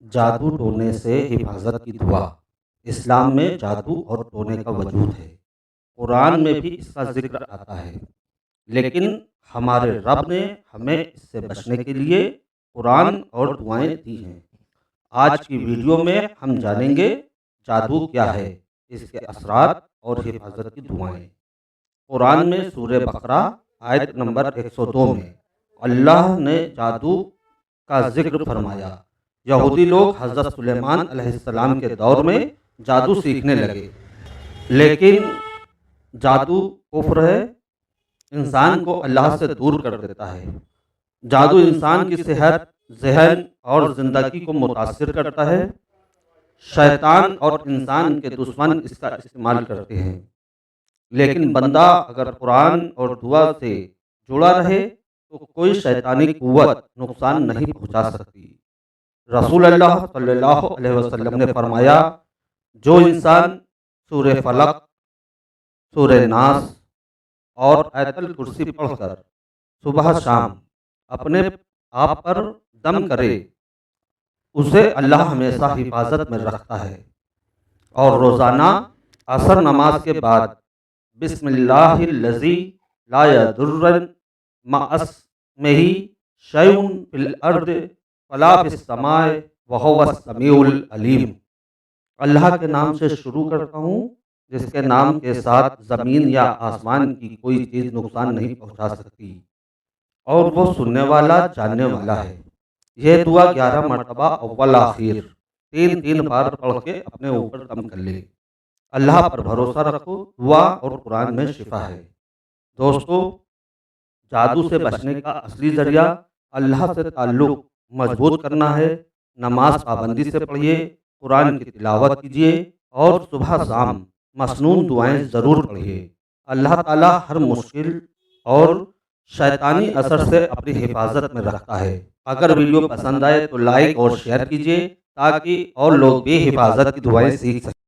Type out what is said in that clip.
جادو ٹونے سے حفاظت کی دعا۔ اسلام میں جادو اور ٹونے کا وجود ہے۔ قرآن میں بھی اس کا ذکر آتا ہے، لیکن ہمارے رب نے ہمیں اس سے بچنے کے لیے قرآن اور دعائیں دی ہیں۔ آج کی ویڈیو میں ہم جانیں گے جادو کیا ہے، اس کے اثرات اور حفاظت کی دعائیں۔ قرآن میں سورہ بقرہ آیت نمبر 102 میں اللہ نے جادو کا ذکر فرمایا۔ یہودی لوگ حضرت سلیمان علیہ السلام کے دور میں جادو سیکھنے لگے، لیکن جادو کفر ہے، انسان کو اللہ سے دور کر دیتا ہے۔ جادو انسان کی صحت، ذہن اور زندگی کو متاثر کرتا ہے۔ شیطان اور انسان کے دشمن اس کا استعمال کرتے ہیں، لیکن بندہ اگر قرآن اور دعا سے جڑا رہے تو کوئی شیطانی قوت نقصان نہیں پہنچا سکتی۔ رسول اللہ صلی اللہ علیہ وسلم نے فرمایا، جو انسان سورہ فلق، سورہ ناس اور آیت الکرسی پڑھ کر صبح شام اپنے آپ پر دم کرے، اسے اللہ ہمیشہ حفاظت میں رکھتا ہے۔ اور روزانہ عصر نماز کے بعد بسم اللہ الذی لا یضر مع اسمہ شیء فی الارض ولا فی السماء وہو السمیع العلیم، اللہ کے نام سے شروع کرتا ہوں جس کے نام کے ساتھ زمین یا آسمان کی کوئی چیز نقصان نہیں پہنچا سکتی، اور وہ سننے والا جاننے والا ہے۔ یہ دعا 11 مرتبہ اول آخر 3 بار پڑھ کے اپنے اوپر دم کر لے۔ اللہ پر بھروسہ رکھو، دعا اور قرآن میں شفا ہے۔ دوستو، جادو سے بچنے کا اصلی ذریعہ اللہ سے تعلق مضبوط کرنا ہے۔ نماز پابندی سے پڑھیے، قرآن کی تلاوت کیجیے اور صبح شام مسنون دعائیں ضرور پڑھیے۔ اللہ تعالیٰ ہر مشکل اور شیطانی اثر سے اپنی حفاظت میں رکھتا ہے۔ اگر ویڈیو پسند آئے تو لائک اور شیئر کیجیے تاکہ اور لوگ بھی حفاظت کی دعائیں سیکھ سکیں۔